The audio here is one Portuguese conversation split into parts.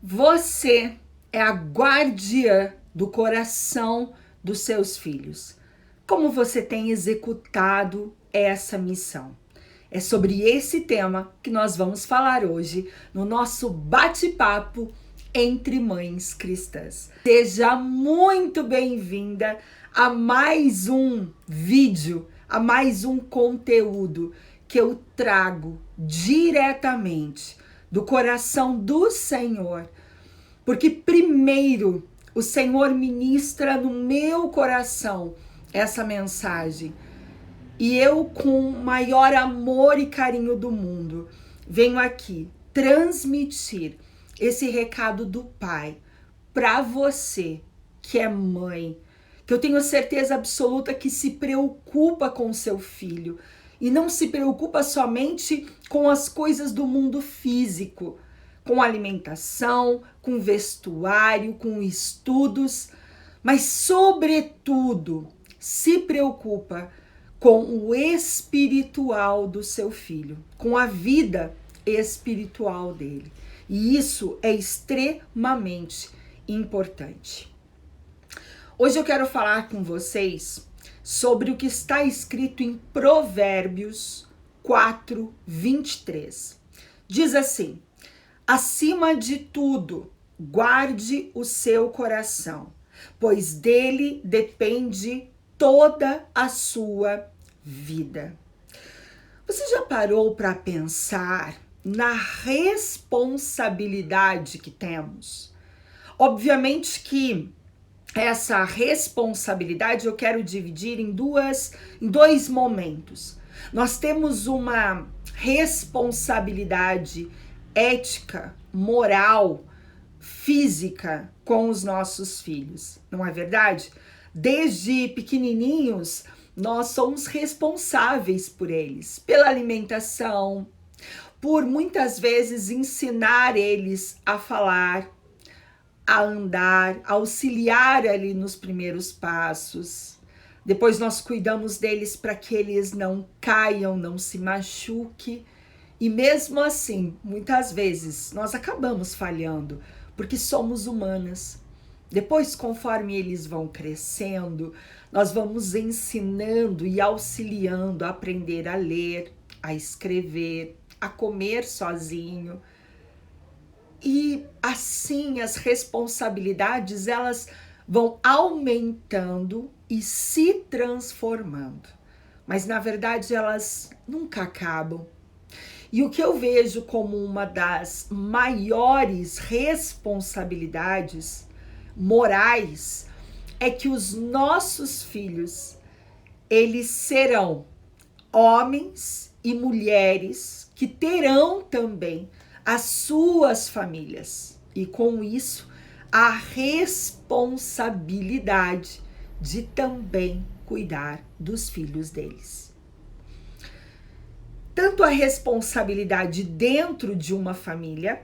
Você é a guardiã do coração dos seus filhos. Como você tem executado essa missão? É sobre esse tema que nós vamos falar hoje no nosso bate-papo entre mães cristãs. Seja muito bem-vinda a mais um vídeo, a mais um conteúdo que eu trago diretamente do coração do Senhor. Porque primeiro o Senhor ministra no meu coração essa mensagem. E eu, com o maior amor e carinho do mundo, venho aqui transmitir esse recado do Pai para você que é mãe, que eu tenho certeza absoluta que se preocupa com seu filho e não se preocupa somente com as coisas do mundo físico, com alimentação, com vestuário, com estudos, mas sobretudo se preocupa com o espiritual do seu filho, com a vida espiritual dele. E isso é extremamente importante. Hoje eu quero falar com vocês sobre o que está escrito em Provérbios 4, 23. Diz assim: acima de tudo, guarde o seu coração, pois dele depende toda a sua vida. Você já parou para pensar na responsabilidade que temos? Obviamente que essa responsabilidade eu quero dividir em dois momentos. Nós temos uma responsabilidade ética, moral, física com os nossos filhos, não é verdade? Desde pequenininhos, nós somos responsáveis por eles, pela alimentação, por muitas vezes ensinar eles a falar, a andar, auxiliar ali nos primeiros passos. Depois nós cuidamos deles para que eles não caiam, não se machuquem. E mesmo assim, muitas vezes, nós acabamos falhando, porque somos humanas. Depois, conforme eles vão crescendo, nós vamos ensinando e auxiliando a aprender a ler, a escrever, a comer sozinho. E assim as responsabilidades, elas vão aumentando e se transformando. Mas na verdade elas nunca acabam. E o que eu vejo como uma das maiores responsabilidades morais é que os nossos filhos, eles serão homens e mulheres que terão também as suas famílias e com isso a responsabilidade de também cuidar dos filhos deles. Tanto a responsabilidade dentro de uma família,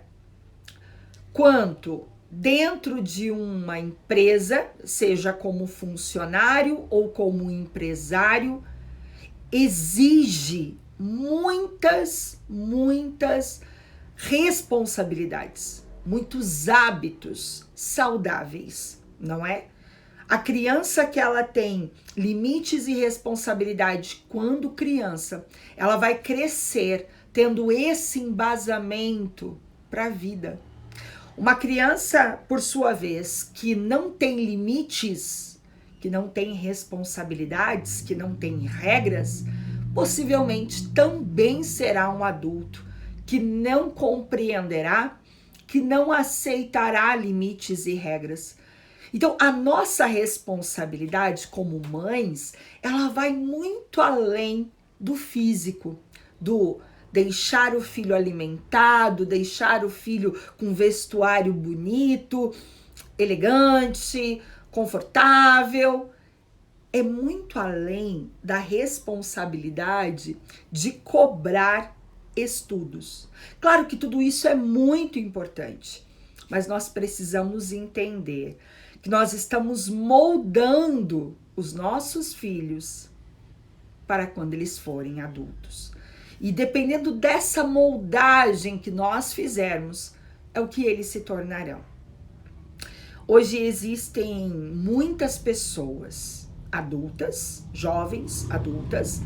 quanto dentro de uma empresa, seja como funcionário ou como empresário, exige muitas responsabilidades, muitos hábitos saudáveis, não é? A criança que ela tem limites e responsabilidade quando criança, ela vai crescer tendo esse embasamento para a vida. Uma criança, por sua vez, que não tem limites, que não tem responsabilidades, que não tem regras, possivelmente também será um adulto que não compreenderá, que não aceitará limites e regras. Então, a nossa responsabilidade como mães, ela vai muito além do físico, do deixar o filho alimentado, deixar o filho com vestuário bonito, elegante, confortável. É muito além da responsabilidade de cobrar estudos. Claro que tudo isso é muito importante, mas nós precisamos entender que nós estamos moldando os nossos filhos para quando eles forem adultos. E dependendo dessa moldagem que nós fizermos, é o que eles se tornarão. Hoje existem muitas pessoas adultas, jovens adultas,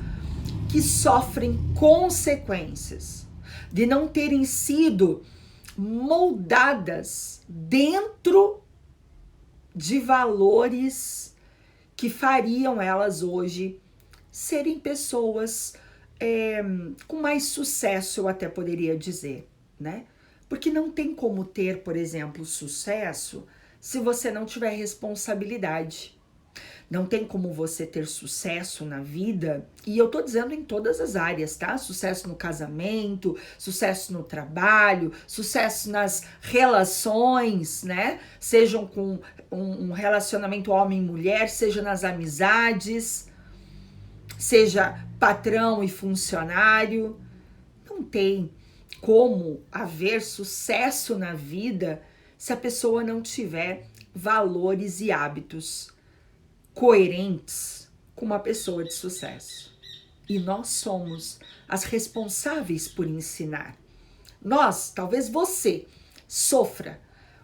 que sofrem consequências de não terem sido moldadas dentro de valores que fariam elas hoje serem pessoas com mais sucesso, eu até poderia dizer, né? Porque não tem como ter, por exemplo, sucesso se você não tiver responsabilidade. Não tem como você ter sucesso na vida, e eu tô dizendo em todas as áreas, tá? Sucesso no casamento, sucesso no trabalho, sucesso nas relações, né? Sejam com um relacionamento homem-mulher, seja nas amizades, seja patrão e funcionário. Não tem como haver sucesso na vida se a pessoa não tiver valores e hábitos coerentes com uma pessoa de sucesso. E nós somos as responsáveis por ensinar. Nós, talvez você, sofra,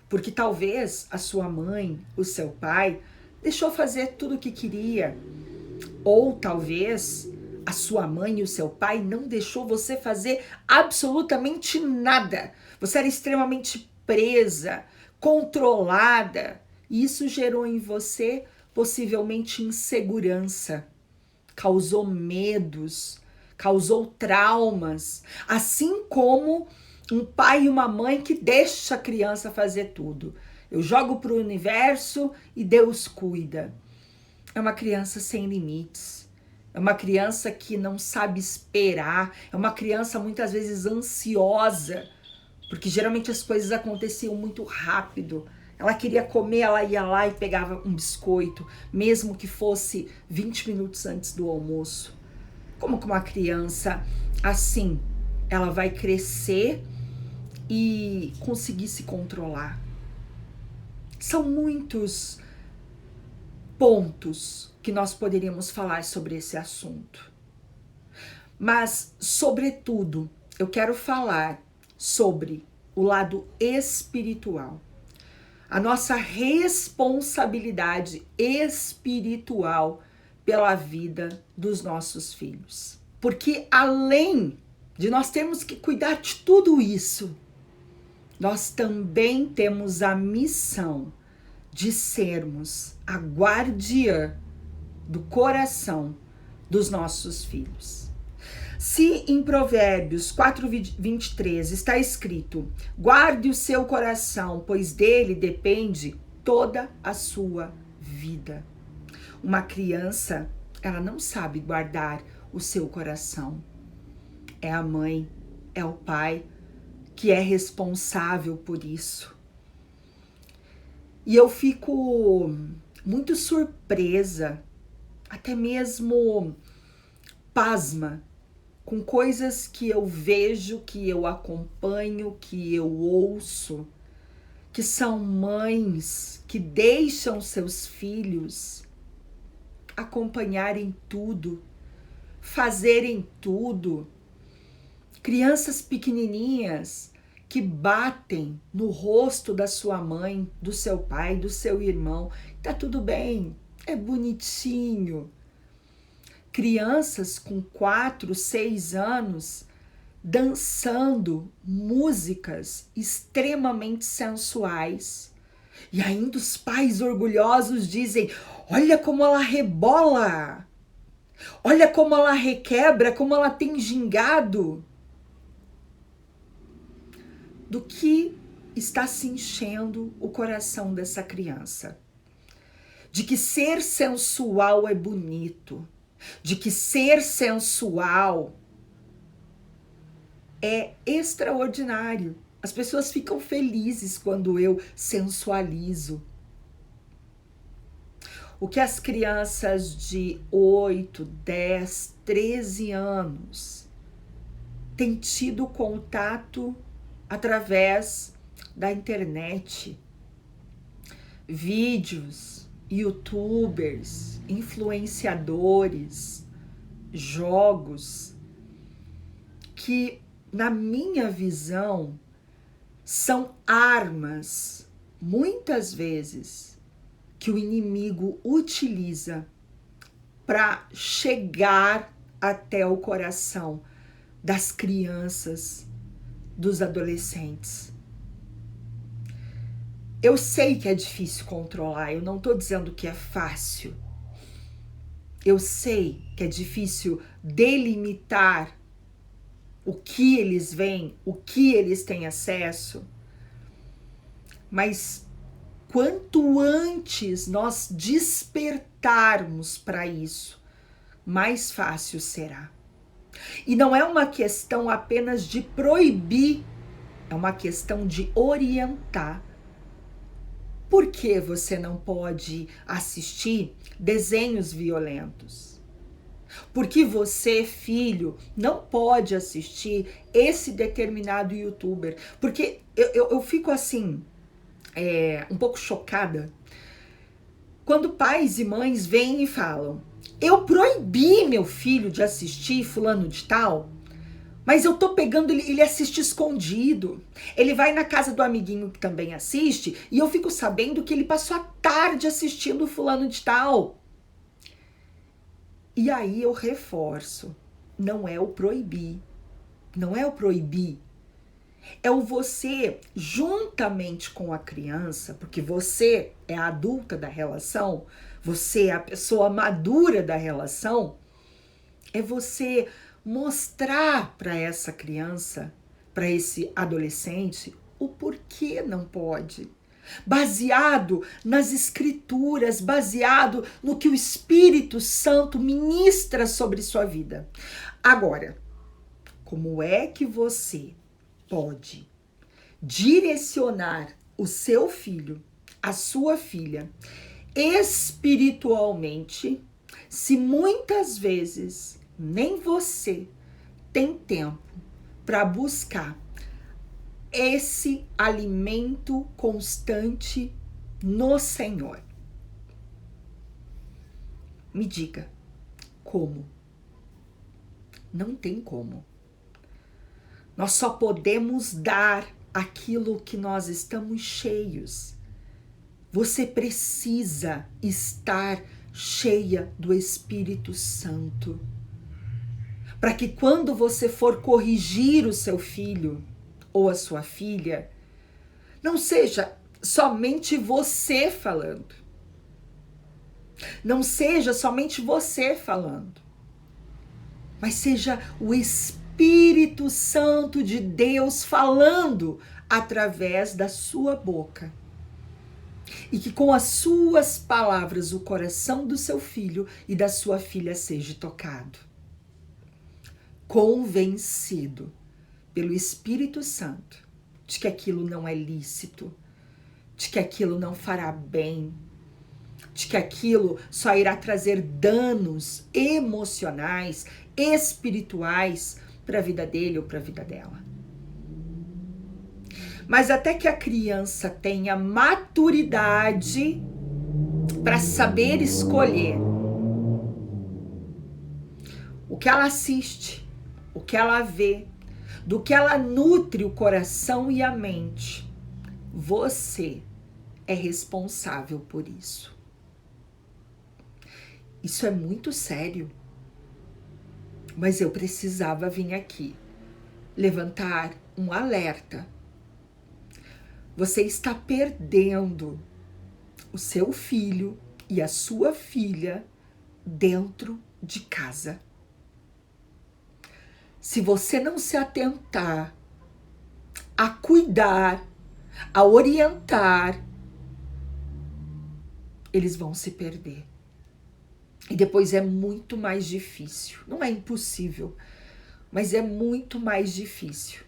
porque talvez a sua mãe, o seu pai, deixou fazer tudo o que queria. Ou talvez a sua mãe e o seu pai não deixou você fazer absolutamente nada. Você era extremamente presa, controlada. E isso gerou em você possivelmente insegurança, causou medos, causou traumas, assim como um pai e uma mãe que deixa a criança fazer tudo. Eu jogo para o universo e Deus cuida. É uma criança sem limites, é uma criança que não sabe esperar, é uma criança muitas vezes ansiosa, porque geralmente as coisas aconteciam muito rápido. Ela queria comer, ela ia lá e pegava um biscoito, mesmo que fosse 20 minutos antes do almoço. Como que uma criança assim, ela vai crescer e conseguir se controlar? São muitos pontos que nós poderíamos falar sobre esse assunto. Mas, sobretudo, eu quero falar sobre o lado espiritual. A nossa responsabilidade espiritual pela vida dos nossos filhos. Porque além de nós termos que cuidar de tudo isso, nós também temos a missão de sermos a guardiã do coração dos nossos filhos. Se em Provérbios 4:23 está escrito: guarde o seu coração, pois dele depende toda a sua vida. Uma criança, ela não sabe guardar o seu coração. É a mãe, é o pai que é responsável por isso. E eu fico muito surpresa, até mesmo pasma, com coisas que eu vejo, que eu acompanho, que eu ouço, que são mães que deixam seus filhos acompanharem tudo, fazerem tudo. Crianças pequenininhas que batem no rosto da sua mãe, do seu pai, do seu irmão. Tá tudo bem, é bonitinho. Crianças com 4, 6 anos dançando músicas extremamente sensuais. E ainda os pais orgulhosos dizem: olha como ela rebola, olha como ela requebra, como ela tem gingado. Do que está se enchendo o coração dessa criança? De que ser sensual é bonito, de que ser sensual é extraordinário. As pessoas ficam felizes quando eu sensualizo. O que as crianças de 8, 10, 13 anos têm tido contato através da internet, vídeos, youtubers, influenciadores, jogos, que na minha visão são armas, muitas vezes, que o inimigo utiliza para chegar até o coração das crianças, dos adolescentes. Eu sei que é difícil controlar, eu não estou dizendo que é fácil. Eu sei que é difícil delimitar o que eles veem, o que eles têm acesso, mas quanto antes nós despertarmos para isso, mais fácil será. E não é uma questão apenas de proibir, é uma questão de orientar. Por que você não pode assistir desenhos violentos? Por que você, filho, não pode assistir esse determinado youtuber? Porque eu fico assim, um pouco chocada quando pais e mães vêm e falam: eu proibi meu filho de assistir fulano de tal, mas eu tô pegando ele assiste escondido. Ele vai na casa do amiguinho que também assiste e eu fico sabendo que ele passou a tarde assistindo fulano de tal. E aí eu reforço, não é o proibir, não é o proibir. É o você, juntamente com a criança, porque você é a adulta da relação, você é a pessoa madura da relação, é você mostrar para essa criança, para esse adolescente, o porquê não pode. Baseado nas escrituras, baseado no que o Espírito Santo ministra sobre sua vida. Agora, como é que você pode direcionar o seu filho, a sua filha, espiritualmente, se muitas vezes nem você tem tempo para buscar esse alimento constante no Senhor? Me diga, como? Não tem como. Nós só podemos dar aquilo que nós estamos cheios. Você precisa estar cheia do Espírito Santo, para que quando você for corrigir o seu filho ou a sua filha, não seja somente você falando. Não seja somente você falando, mas seja o Espírito Santo de Deus falando através da sua boca. E que com as suas palavras o coração do seu filho e da sua filha seja tocado. Convencido pelo Espírito Santo de que aquilo não é lícito, de que aquilo não fará bem, de que aquilo só irá trazer danos emocionais, espirituais para a vida dele ou para a vida dela. Mas até que a criança tenha maturidade para saber escolher o que ela assiste, o que ela vê, do que ela nutre o coração e a mente, você é responsável por isso. Isso é muito sério. Mas eu precisava vir aqui levantar um alerta. Você está perdendo o seu filho e a sua filha dentro de casa. Se você não se atentar a cuidar, a orientar, eles vão se perder. E depois é muito mais difícil. Não é impossível, mas é muito mais difícil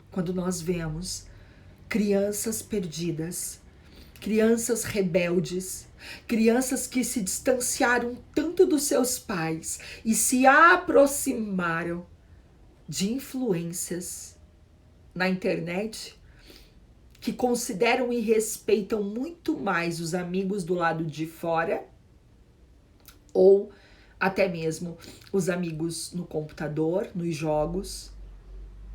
quando nós vemos crianças perdidas, crianças rebeldes, crianças que se distanciaram tanto dos seus pais e se aproximaram de influências na internet que consideram e respeitam muito mais os amigos do lado de fora ou até mesmo os amigos no computador, nos jogos,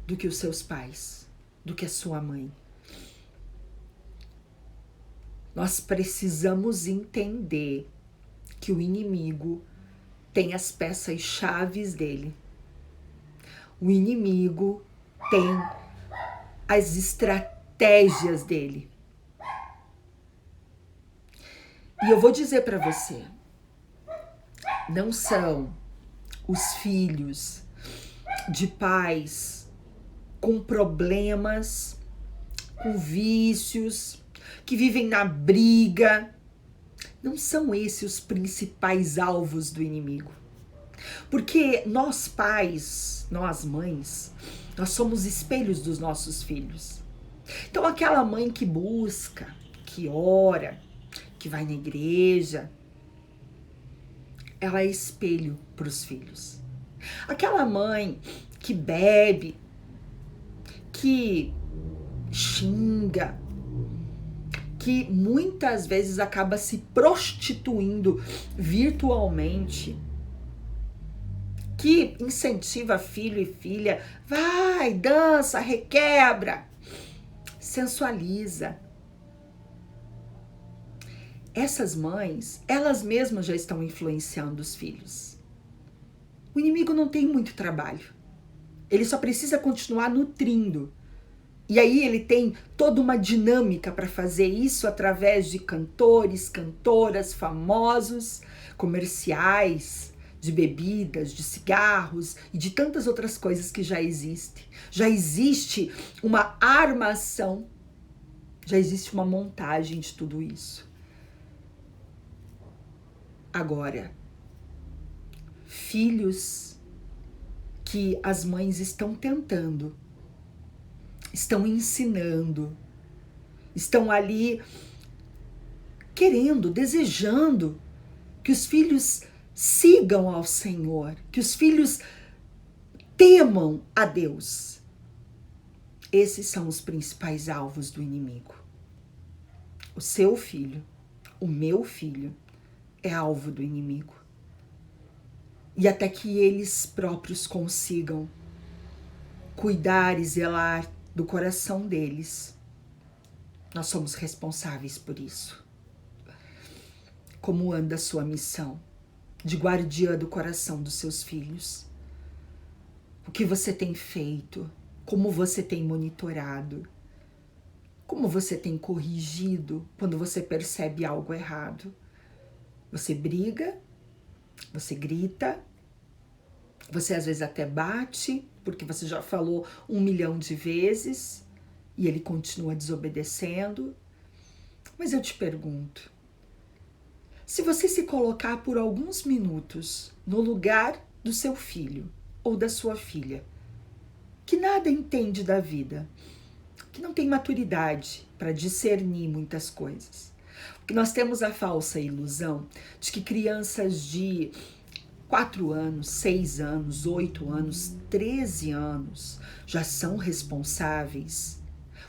do que os seus pais, do que a sua mãe. Nós precisamos entender que o inimigo tem as peças-chaves dele. O inimigo tem as estratégias dele. E eu vou dizer para você, não são os filhos de pais com problemas, com vícios, que vivem na briga. Não são esses os principais alvos do inimigo. Porque nós pais, nós mães, nós somos espelhos dos nossos filhos. Então aquela mãe que busca, que ora, que vai na igreja, ela é espelho para os filhos. Aquela mãe que bebe, que xinga, que muitas vezes acaba se prostituindo virtualmente, que incentiva filho e filha, vai, dança, requebra, sensualiza. Essas mães, elas mesmas já estão influenciando os filhos. O inimigo não tem muito trabalho. Ele só precisa continuar nutrindo. E aí ele tem toda uma dinâmica para fazer isso através de cantores, cantoras famosos, comerciais, de bebidas, de cigarros e de tantas outras coisas que já existem. Já existe uma armação, já existe uma montagem de tudo isso. Agora, filhos que as mães estão tentando, estão ensinando, estão ali querendo, desejando que os filhos sigam ao Senhor, que os filhos temam a Deus. Esses são os principais alvos do inimigo. O seu filho, o meu filho, é alvo do inimigo. E até que eles próprios consigam cuidar e zelar do coração deles, nós somos responsáveis por isso. Como anda a sua missão de guardiã do coração dos seus filhos? O que você tem feito? Como você tem monitorado? Como você tem corrigido quando você percebe algo errado? Você briga? Você grita? Você às vezes até bate, porque você já falou 1 milhão de vezes e ele continua desobedecendo. Mas eu te pergunto, se você se colocar por alguns minutos no lugar do seu filho ou da sua filha, que nada entende da vida, que não tem maturidade para discernir muitas coisas, porque nós temos a falsa ilusão de que crianças de 4 anos, 6 anos, 8 anos, 13 anos já são responsáveis,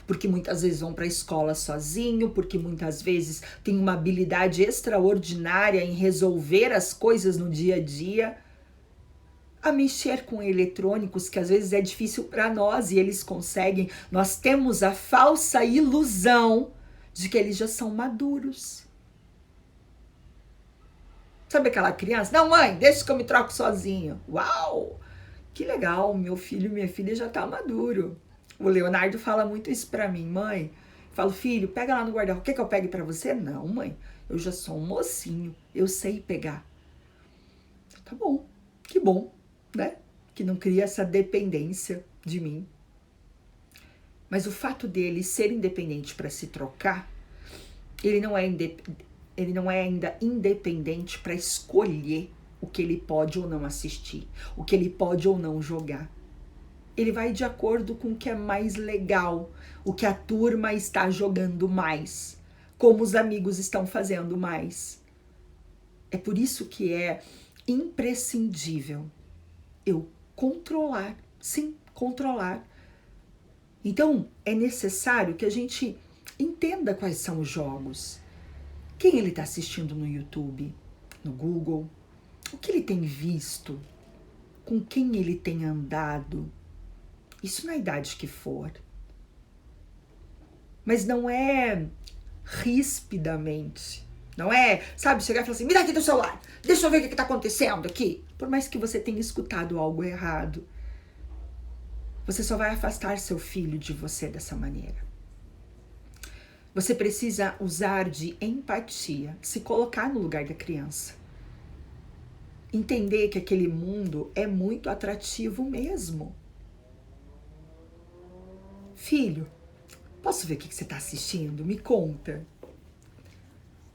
porque muitas vezes vão para a escola sozinho, porque muitas vezes têm uma habilidade extraordinária em resolver as coisas no dia a dia, a mexer com eletrônicos, que às vezes é difícil para nós e eles conseguem. Nós temos a falsa ilusão de que eles já são maduros. Sabe aquela criança? Não, mãe, deixa que eu me troco sozinho. Uau! Que legal, meu filho e minha filha já tá maduro. O Leonardo fala muito isso pra mim, mãe. Eu falo, filho, pega lá no guarda-roupa. Quer que eu pegue pra você? Não, mãe, eu já sou um mocinho, eu sei pegar. Tá bom, né? Que não cria essa dependência de mim. Mas o fato dele ser independente para se trocar, ele não é ainda independente para escolher o que ele pode ou não assistir, o que ele pode ou não jogar. Ele vai de acordo com o que é mais legal, o que a turma está jogando mais, como os amigos estão fazendo mais. É por isso que é imprescindível eu controlar, sim, controlar. Então, é necessário que a gente entenda quais são os jogos. Quem ele está assistindo no YouTube, no Google, o que ele tem visto, com quem ele tem andado, isso na idade que for. Mas não é rispidamente. Não é, sabe, chegar e falar assim, me dá aqui teu celular, deixa eu ver o que tá acontecendo aqui. Por mais que você tenha escutado algo errado, você só vai afastar seu filho de você dessa maneira. Você precisa usar de empatia, se colocar no lugar da criança. Entender que aquele mundo é muito atrativo mesmo. Filho, posso ver o que você está assistindo? Me conta.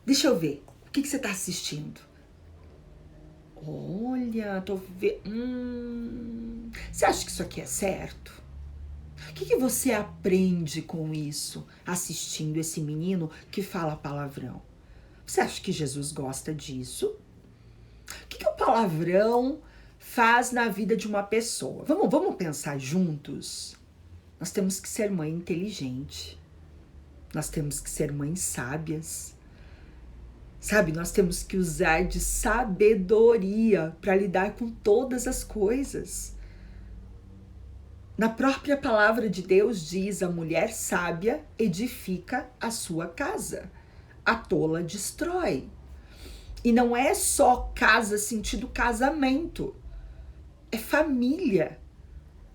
Deixa eu ver. O que você está assistindo? Olha, tô vendo. Você acha que isso aqui é certo? O que você aprende com isso, assistindo esse menino que fala palavrão? Você acha que Jesus gosta disso? O que o palavrão faz na vida de uma pessoa? Vamos pensar juntos? Nós temos que ser mãe inteligente. Nós temos que ser mães sábias. Sabe, nós temos que usar de sabedoria para lidar com todas as coisas. Na própria palavra de Deus diz: a mulher sábia edifica a sua casa, a tola destrói. E não é só casa sentido casamento, é família.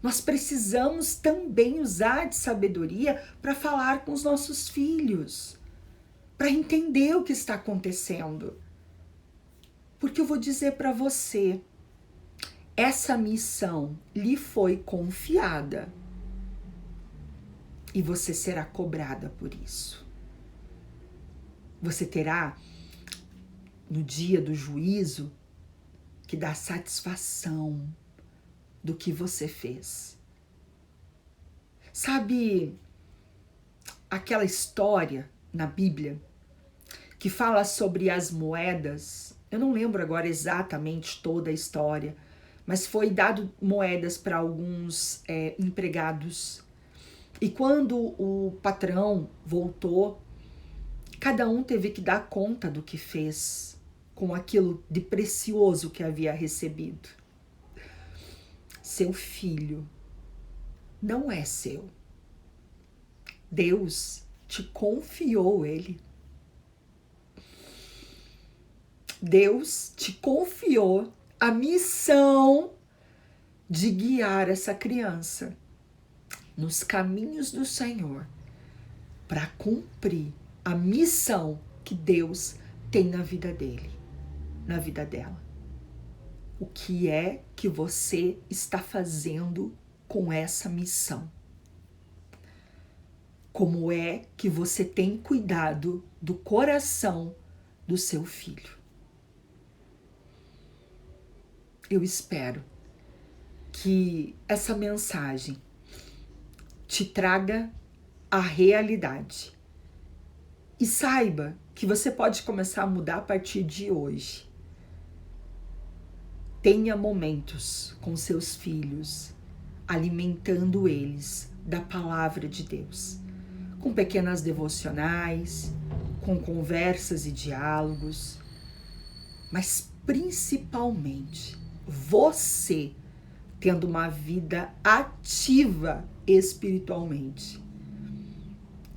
Nós precisamos também usar de sabedoria para falar com os nossos filhos, para entender o que está acontecendo. Porque eu vou dizer para você, essa missão lhe foi confiada e você será cobrada por isso. Você terá, no dia do juízo, que dar satisfação do que você fez. Sabe aquela história na Bíblia que fala sobre as moedas? Eu não lembro agora exatamente toda a história, mas foi dado moedas para alguns empregados. E quando o patrão voltou, cada um teve que dar conta do que fez com aquilo de precioso que havia recebido. Seu filho não é seu. Deus te confiou ele. Deus te confiou a missão de guiar essa criança nos caminhos do Senhor para cumprir a missão que Deus tem na vida dele, na vida dela. O que é que você está fazendo com essa missão? Como é que você tem cuidado do coração do seu filho? Eu espero que essa mensagem te traga a realidade. E saiba que você pode começar a mudar a partir de hoje. Tenha momentos com seus filhos, alimentando eles da palavra de Deus, com pequenas devocionais, com conversas e diálogos, mas principalmente você tendo uma vida ativa espiritualmente.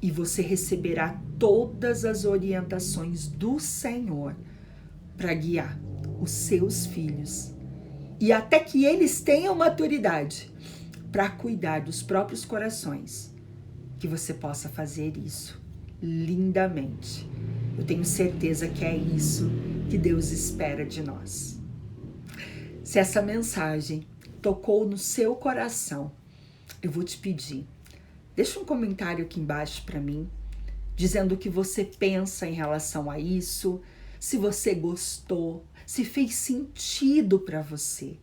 E você receberá todas as orientações do Senhor para guiar os seus filhos e até que eles tenham maturidade para cuidar dos próprios corações, que você possa fazer isso lindamente. Eu tenho certeza que é isso que Deus espera de nós. Se essa mensagem tocou no seu coração, eu vou te pedir, deixa um comentário aqui embaixo para mim, dizendo o que você pensa em relação a isso, se você gostou, se fez sentido para você.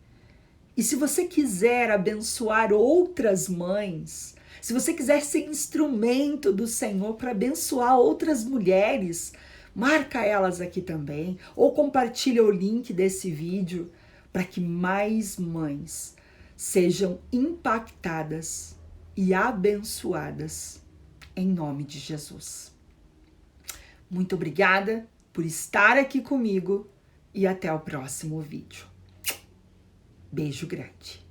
E se você quiser abençoar outras mães, se você quiser ser instrumento do Senhor para abençoar outras mulheres, marca elas aqui também, ou compartilha o link desse vídeo para que mais mães sejam impactadas e abençoadas em nome de Jesus. Muito obrigada por estar aqui comigo e até o próximo vídeo. Beijo grande.